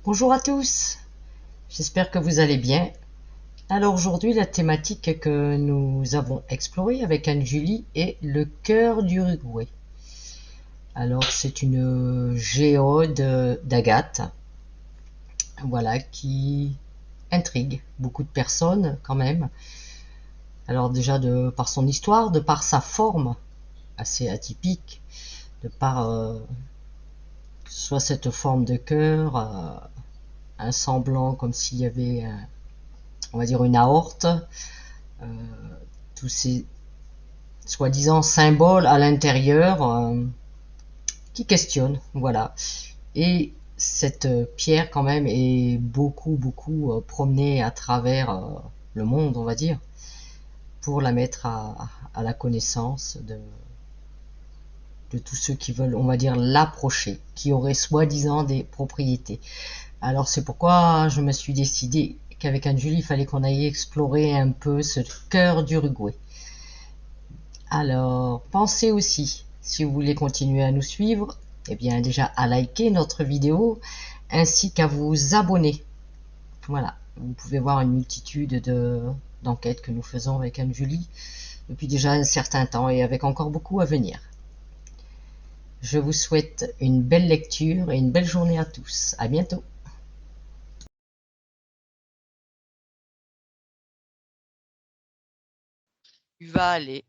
Bonjour à tous, j'espère que vous allez bien. Alors aujourd'hui, la thématique que nous avons explorée avec Anne-Julie est le cœur d'Uruguay. Alors c'est une géode d'agate, voilà, qui intrigue beaucoup de personnes quand même. Alors déjà par son histoire, de par sa forme assez atypique, de par soit cette forme de cœur, un semblant comme s'il y avait, on va dire, une aorte, euh, tous ces soi-disant symboles à l'intérieur qui questionnent, voilà. Et cette pierre quand même est beaucoup promenée à travers le monde, on va dire, pour la mettre à la connaissance de tous ceux qui veulent, on va dire, l'approcher, qui auraient soi-disant des propriétés. Alors c'est pourquoi je me suis décidé qu'avec Anne-Julie, il fallait qu'on aille explorer un peu ce cœur d'Uruguay. Alors, pensez aussi, si vous voulez continuer à nous suivre, eh bien déjà à liker notre vidéo ainsi qu'à vous abonner. Voilà, vous pouvez voir une multitude d'enquêtes que nous faisons avec Anne-Julie depuis déjà un certain temps et avec encore beaucoup à venir. Je vous souhaite une belle lecture et une belle journée à tous. À bientôt. Tu vas aller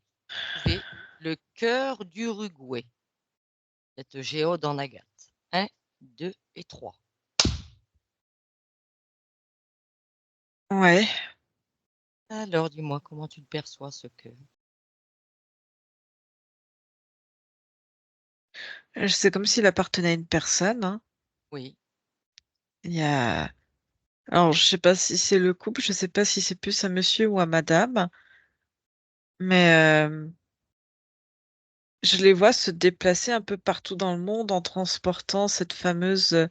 trouver le cœur d'Uruguay, cette géode en agate. Un, 2 et 3. Ouais, Alors, dis-moi comment tu le perçois, ce cœur. c'est comme s'il appartenait à une personne, hein. Oui. Il y a... Alors, je sais pas si c'est le couple, je sais pas si c'est plus un monsieur ou à madame, mais je les vois se déplacer un peu partout dans le monde en transportant cette fameuse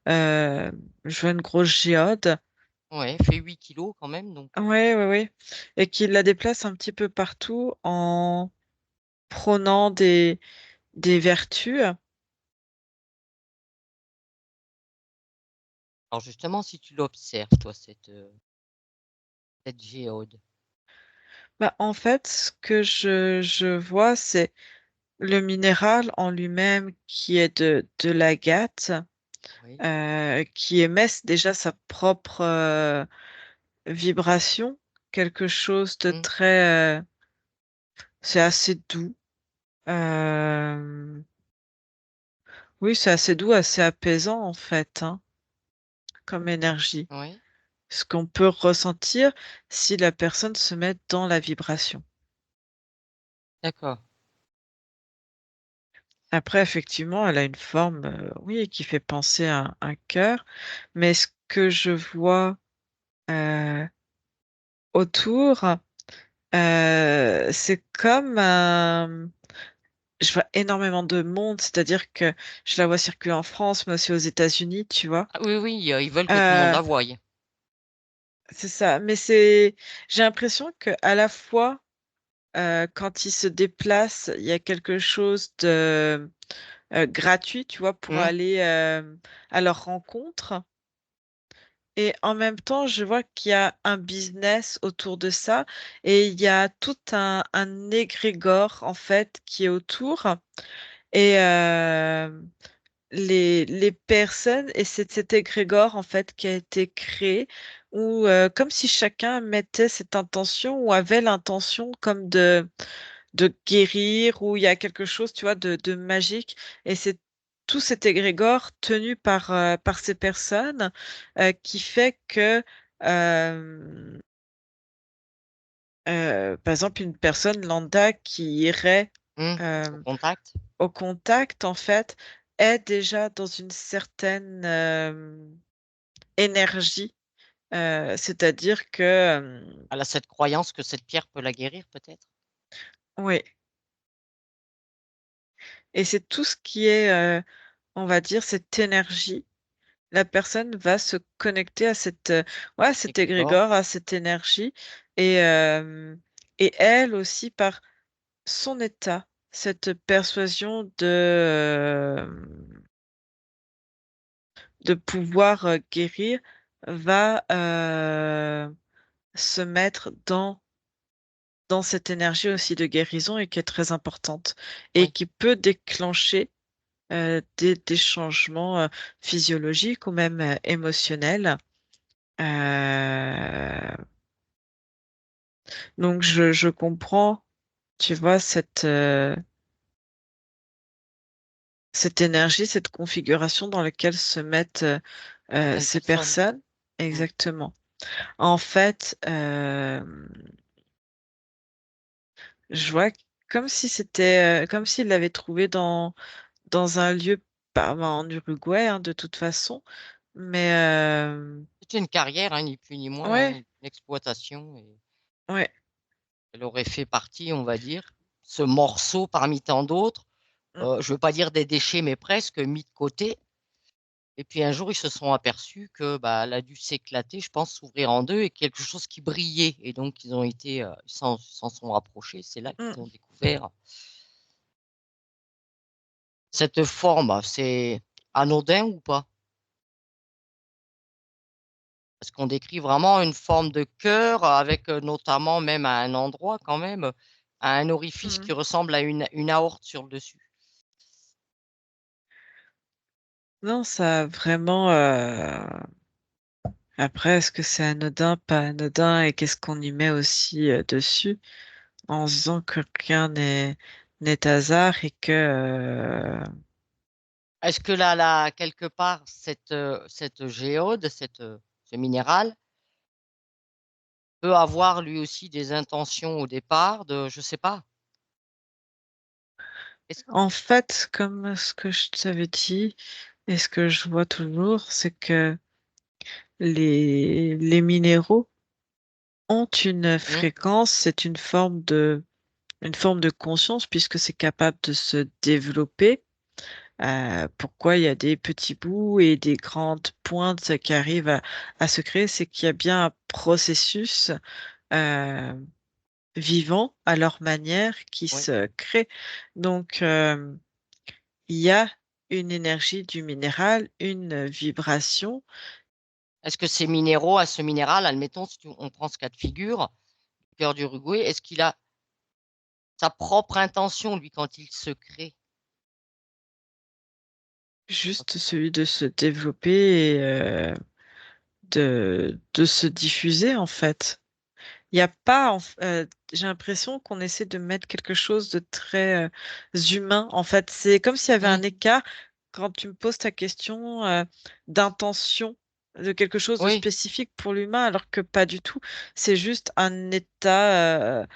euh, jeune grosse géode. Ouais, fait 8 kilos quand même, donc. Ouais, ouais, ouais. Et qui la déplace un petit peu partout en prônant des vertus. Alors justement, si tu l'observes, toi, cette géode. Bah, en fait, ce que je vois, c'est le minéral en lui-même qui est de l'agate, Oui. qui émet déjà sa propre vibration, quelque chose de Hmm. très, c'est assez doux. Euh, oui, c'est assez doux, assez apaisant en fait, hein, comme énergie. Oui. Ce qu'on peut ressentir si la personne se met dans la vibration. D'accord. Après, effectivement, elle a une forme, oui, qui fait penser à un cœur, mais ce que je vois euh, autour, c'est comme je vois énormément de monde, c'est-à-dire que je la vois circuler en France, mais aussi aux États-Unis, tu vois. Ah oui, oui, ils veulent que tout le monde Euh, la voie. c'est ça, mais j'ai l'impression que à la fois, quand ils se déplacent, il y a quelque chose de gratuit, tu vois, pour Hmm. aller à leur rencontre. Et en même temps, je vois qu'il y a un business autour de ça et il y a tout un égrégore en fait qui est autour. Et les personnes, et c'est cet égrégore en fait qui a été créé, où comme si chacun mettait cette intention ou avait l'intention comme de guérir, où il y a quelque chose, tu vois, de magique. Et c'est tout cet égrégore tenu par ces personnes qui fait que, euh, par exemple, une personne lambda qui irait Hmm. Au euh, contact. au contact, en fait, est déjà dans une certaine énergie. C'est-à-dire que, Elle a cette croyance que cette pierre peut la guérir, peut-être. oui, et c'est tout ce qui est, on va dire, cette énergie. La personne va se connecter à ouais, à cet Égrégore. égrégore, à cette énergie, et, euh, et elle aussi, par son état, cette persuasion de pouvoir guérir va se mettre dans cette énergie aussi de guérison et qui est très importante et Oui. qui peut déclencher des changements physiologiques ou même émotionnels. Euh, donc je comprends, tu vois, cette énergie, cette configuration dans laquelle se mettent Certaines ces personnes. personnes. Mm. Exactement. En fait, je vois comme si c'était comme s'il l'avait trouvé dans un lieu bah, en Uruguay, hein, de toute façon. Mais C'était une carrière, hein, ni plus ni moins, hein, ouais, une exploitation. Et ouais. elle aurait fait partie, on va dire, ce morceau parmi tant d'autres. Mm, Je veux pas dire des déchets, mais presque mis de côté. Et puis un jour, ils se sont aperçus que bah, elle a dû s'éclater, je pense, s'ouvrir en deux et quelque chose qui brillait. Et donc, ils ont été, s'en sont rapprochés. C'est là qu'ils mm. ont découvert cette forme. C'est anodin ou pas? Parce qu'on décrit vraiment une forme de cœur avec notamment même à un endroit quand même, à un orifice qui Mm. ressemble à une aorte sur le dessus. Non, ça a vraiment. Après, est-ce que c'est anodin, pas anodin, et qu'est-ce qu'on y met aussi dessus en se disant que rien n'est hasard et que Est-ce que là, quelque part, cette géode, ce minéral, peut avoir lui aussi des intentions au départ de, je sais pas. Est-ce- en fait, comme ce que je t'avais dit et ce que je vois toujours, c'est que les minéraux ont une Hmm, fréquence, c'est une forme de conscience puisque c'est capable de se développer. Pourquoi il y a des petits bouts et des grandes pointes qui arrivent à se créer, c'est qu'il y a bien un processus euh, vivant à leur manière qui oui. se crée. Donc, il y a une énergie du minéral, une vibration. Est-ce que ces minéraux, à ce minéral, admettons, si on prend ce cas de figure, le cœur d'Uruguay, est-ce qu'il a sa propre intention, lui, quand il se crée? Juste celui de se développer et de se diffuser en fait. Il n'y a pas, j'ai l'impression qu'on essaie de mettre quelque chose de très humain. En fait, c'est comme s'il y avait Hmm, un écart quand tu me poses ta question d'intention de quelque chose de oui, spécifique pour l'humain, alors que pas du tout. C'est juste un état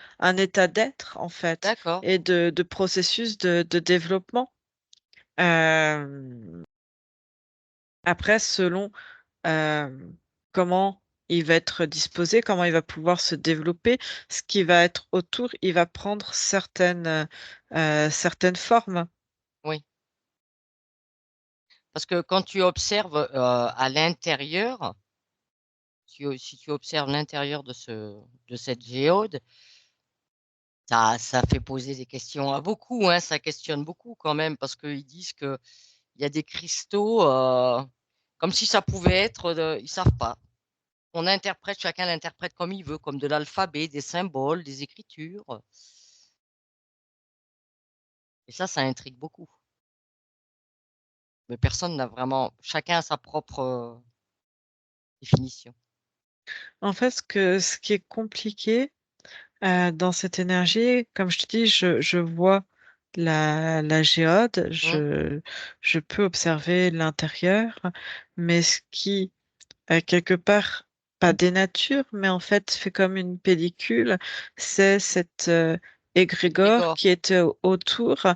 d'être en fait d'accord. et de processus de développement. Euh, Après, selon euh, comment il va être disposé, comment il va pouvoir se développer, ce qui va être autour, il va prendre certaines formes. Oui. Parce que quand tu observes à l'intérieur, si tu observes l'intérieur de cette géode, ça fait poser des questions à beaucoup, hein, ça questionne beaucoup quand même, parce qu'ils disent qu'il y a des cristaux, comme si ça pouvait être, ils savent pas. On interprète, chacun l'interprète comme il veut, comme de l'alphabet, des symboles, des écritures. Et ça intrigue beaucoup. Mais personne n'a vraiment, chacun a sa propre définition. En fait, ce qui est compliqué dans cette énergie, comme je te dis, je vois la géode, Hum, je peux observer l'intérieur, mais ce qui quelque part, pas dénature, mais en fait fait comme une pellicule. C'est cet égrégore Égrégore. qui est autour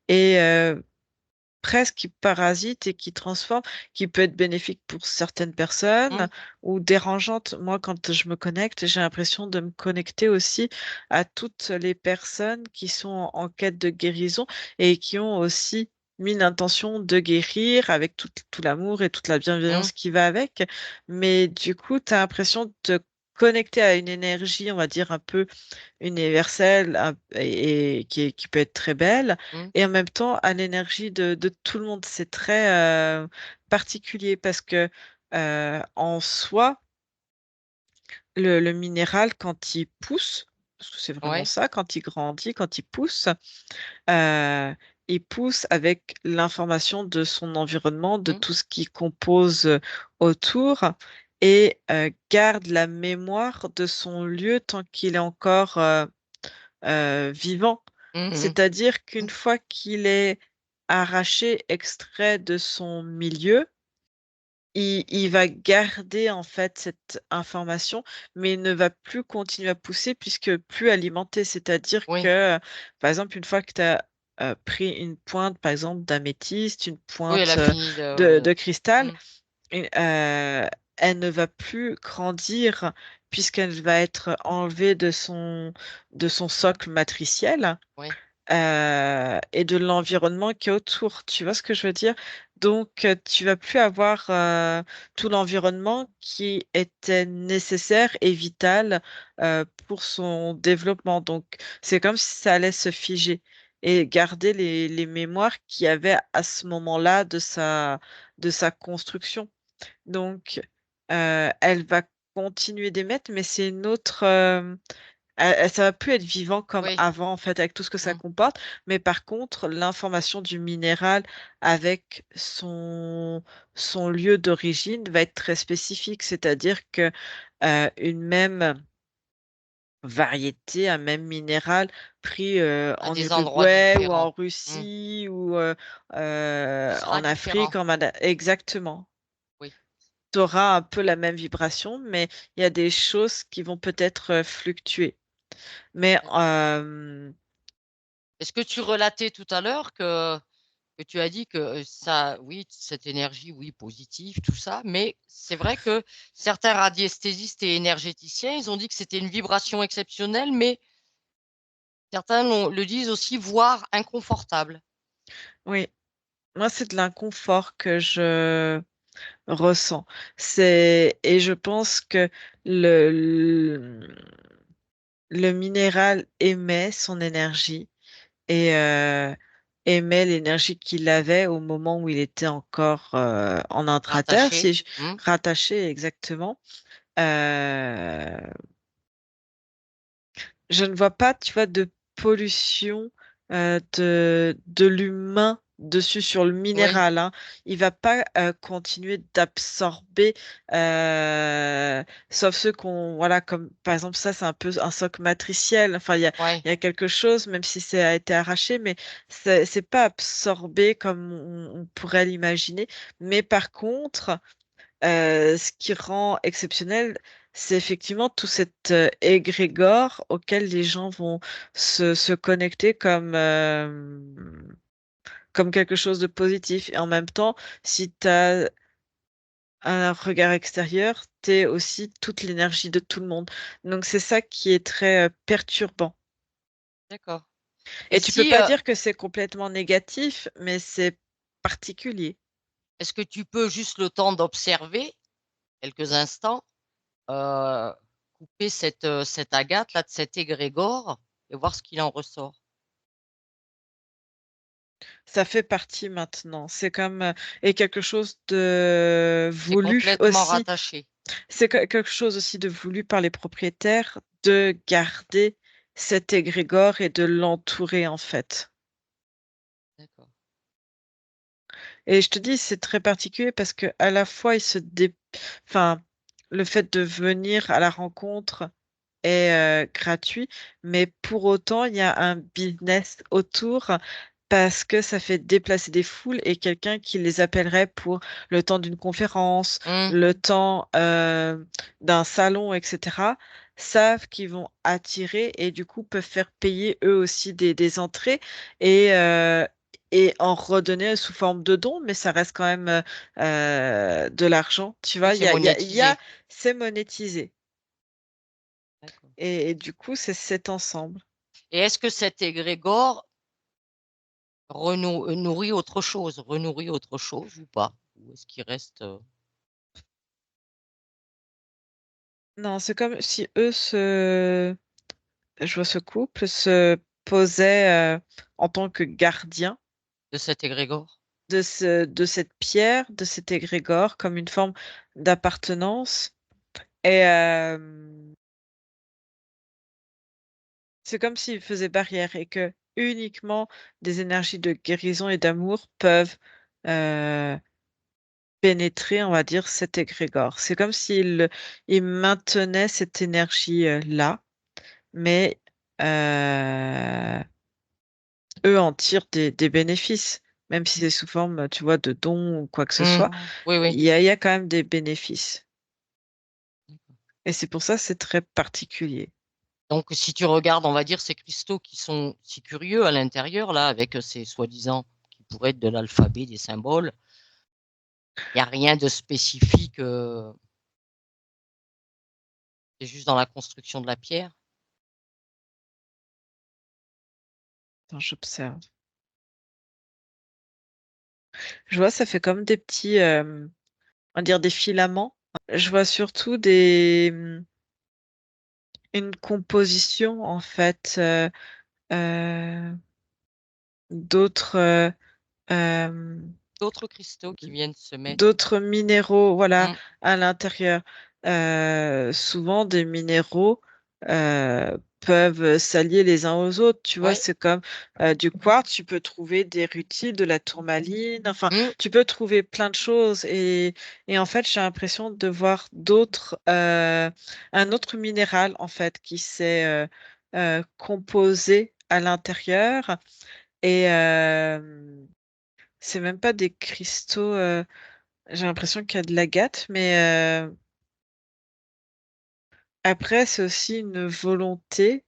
et presque qui parasite et qui transforme, qui peut être bénéfique pour certaines personnes Hum, ou dérangeante. Moi, quand je me connecte, j'ai l'impression de me connecter aussi à toutes les personnes qui sont en quête de guérison et qui ont aussi mis l'intention de guérir avec tout l'amour et toute la hum, bienveillance qui va avec. Mais du coup, tu as l'impression de connecté à une énergie, on va dire, un peu universelle et qui peut être très belle, Mmh. et en même temps à l'énergie de tout le monde. C'est très particulier parce que en soi, le minéral, quand il pousse, parce que c'est vraiment Ouais. ça, quand il grandit, quand euh, il pousse avec l'information de son environnement, de Mmh. tout ce qui compose autour, et garde la mémoire de son lieu tant qu'il est encore vivant. Mmh mh. C'est-à-dire qu'une Mmh. fois qu'il est arraché, extrait de son milieu, il va garder en fait cette information, mais il ne va plus continuer à pousser puisque plus alimenté. C'est-à-dire Oui. que, par exemple, une fois que tu as pris une pointe, par exemple, d'améthyste, une Oui, elle pointe a fini de cristal, mmh. et, elle ne va plus grandir puisqu'elle va être enlevée de son socle matriciel Oui. et de l'environnement qui est autour. Tu vois ce que je veux dire? Donc, tu vas plus avoir tout l'environnement qui était nécessaire et vital pour son développement. Donc, c'est comme si ça allait se figer et garder les mémoires qu'il y avait à ce moment-là de sa construction. Donc, elle va continuer d'émettre, mais c'est une autre, ça va plus être vivant comme Oui. avant, en fait, avec tout ce que ça Mmh. comporte. Mais par contre, l'information du minéral avec son lieu d'origine va être très spécifique. C'est-à-dire que une même variété, un même minéral pris À en des endroits Uruguay ou différents. en Mmh. Russie ou Sera en Afrique, différent. exactement. Oui. Tu auras un peu la même vibration, mais il y a des choses qui vont peut-être fluctuer. Mais D'accord. Est-ce que tu relatais tout à l'heure que tu as dit que, ça oui, cette énergie, oui, positive, tout ça, mais c'est vrai que certains radiesthésistes et énergéticiens, ils ont dit que c'était une vibration exceptionnelle, mais certains le disent aussi, voire inconfortable. oui, moi, c'est de l'inconfort que je ressens. Et je pense que le, le minéral émet son énergie et émet l'énergie qu'il avait au moment où il était encore en intraterre, Rattaché. si je, Mmh. rattaché exactement. Euh, je ne vois pas, tu vois, de pollution de l'humain dessus sur le Oui, minéral, hein. Il va pas continuer d'absorber, euh, sauf ceux qu'on, voilà, comme par exemple ça, c'est un peu un socle matriciel. Enfin, ouais, il y a quelque chose, même si ça a été arraché, mais c'est pas absorbé comme on pourrait l'imaginer. Mais par contre, ce qui rend exceptionnel, c'est effectivement tout cet égrégore auquel les gens vont se connecter comme quelque chose de positif. Et en même temps, si tu as un regard extérieur, tu es aussi toute l'énergie de tout le monde. Donc c'est ça qui est très perturbant. d'accord. Et Et tu peux si, pas dire que c'est complètement négatif, mais c'est particulier. est-ce que tu peux juste le temps d'observer quelques instants, heu, couper cette agate là, de cet égrégore et voir ce qu'il en ressort? Ça fait partie maintenant. C'est comme et quelque chose de C'est voulu complètement aussi. rattaché. C'est quelque chose aussi de voulu par les propriétaires de garder cet égrégore et de l'entourer en fait. D'accord. Et je te dis, c'est très particulier parce que à la fois enfin, le fait de venir à la rencontre est gratuit, mais pour autant, il y a un business autour parce que ça fait déplacer des foules et quelqu'un qui les appellerait pour le temps d'une conférence, Mmh. le temps d'un salon, etc., savent qu'ils vont attirer et du coup peuvent faire payer eux aussi des entrées et, euh, et en redonner sous forme de dons, mais ça reste quand même de l'argent. Tu Oui, vois, c'est il y a, monétisé. c'est monétisé. D'accord. Et du coup, c'est cet ensemble. Et est-ce que cet égrégore renourrit autre chose ou pas? Ou est-ce qu'il reste, Non, c'est comme si eux je vois ce couple se posait en tant que gardien de cet égrégore? de cette pierre, de cet égrégore, comme une forme d'appartenance. Et c'est comme s'ils faisaient barrière et que uniquement des énergies de guérison et d'amour peuvent euh, pénétrer, on va dire, cet égrégore. C'est comme s'ils maintenaient cette énergie là, mais euh, eux en tirent des bénéfices, même si c'est sous forme, tu vois, de dons ou quoi que ce soit. Oui, oui. Il y a quand même des bénéfices. Et c'est pour ça que c'est très particulier. Donc, si tu regardes, on va dire, ces cristaux qui sont si curieux à l'intérieur, là, avec ces soi-disant, qui pourraient être de l'alphabet, des symboles, il n'y a rien de spécifique, c'est juste dans la construction de la pierre. Attends, j'observe. Je vois, ça fait comme des petits, on va dire des filaments. Je vois surtout une composition, en fait, euh, d'autres, euh, D'autres cristaux qui viennent se mettre. d'autres minéraux, voilà, Mm. à l'intérieur. Souvent, des minéraux peuvent s'allier les uns aux autres. Tu vois, Oui. c'est comme du quartz, tu peux trouver des rutiles, de la tourmaline, enfin, Mm. tu peux trouver plein de choses. Et en fait, j'ai l'impression de voir un autre minéral, en fait, qui s'est composé à l'intérieur. Et c'est même pas des cristaux. J'ai l'impression qu'il y a de l'agate, mais après, c'est aussi une volonté.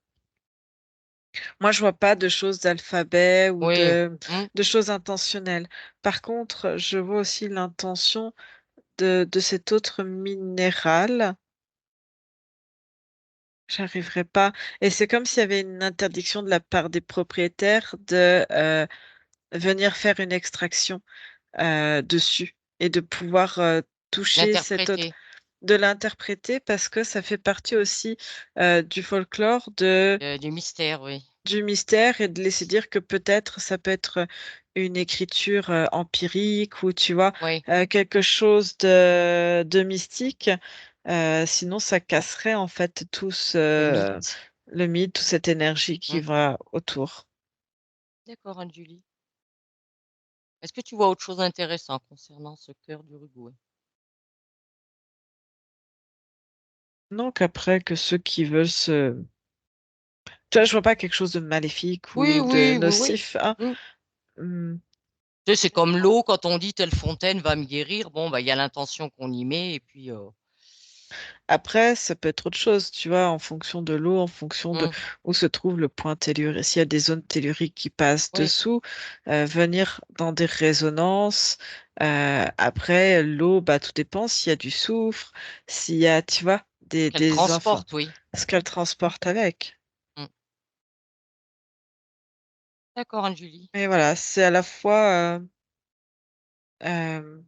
Moi, je vois pas de choses d'alphabet ou Oui. Mm. de choses intentionnelles. Par contre, je vois aussi l'intention de cet autre minéral. J'arriverai pas. Et c'est comme s'il y avait une interdiction de la part des propriétaires de venir faire une extraction dessus et de pouvoir toucher cet autre, L'interpréter de l'interpréter parce que ça fait partie aussi du folklore du mystère, oui. du mystère et de laisser dire que peut-être ça peut être une écriture empirique ou tu vois Oui, quelque chose de mystique. Sinon, ça casserait en fait le mythe. le mythe, toute cette énergie qui Mm. va autour. D'accord, Anne-Julie. Est-ce que tu vois autre chose d'intéressant concernant ce cœur d'Uruguay? Donc après que ceux qui veulent tu vois, je vois pas quelque chose de maléfique Oui, ou de oui, oui, oui. nocif, hein. Mm. Hmm. Tu sais, c'est comme l'eau, quand on dit telle fontaine va me guérir, bon, bah, il y a l'intention qu'on y met, et puis, Après, ça peut être autre chose, tu vois, en fonction de l'eau, en fonction de mm. où se trouve le point tellurique. S'il y a des zones telluriques qui passent Oui, dessous, venir dans des résonances. Après, l'eau, bah, tout dépend s'il y a du soufre, s'il y a, tu vois, qu'elle des enfants, transporte, oui. ce qu'elle transporte avec. Mm. D'accord, Anne-Julie. Et voilà, c'est à la fois euh,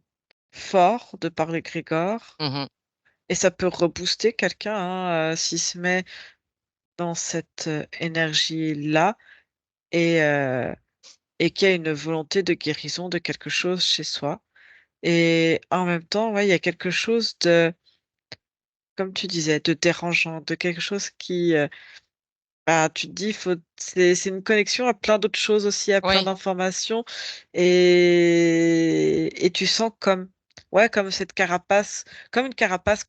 fort de parler Grégor, Mhm. et ça peut rebooster quelqu'un hein, s'il se met dans cette énergie-là et qu'il y a une volonté de guérison de quelque chose chez soi. Et en même temps, ouais, il y a quelque chose comme tu disais, de dérangeant, de quelque chose qui, bah, tu te dis, c'est une connexion à plein d'autres choses aussi, à plein Oui, d'informations, et tu sens ouais, comme cette carapace, comme une carapace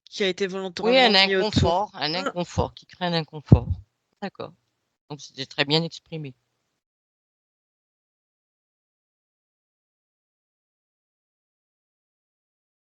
qui a été oui, volontairement mis autour. un inconfort qui crée un inconfort. D'accord. Donc, c'était très bien exprimé.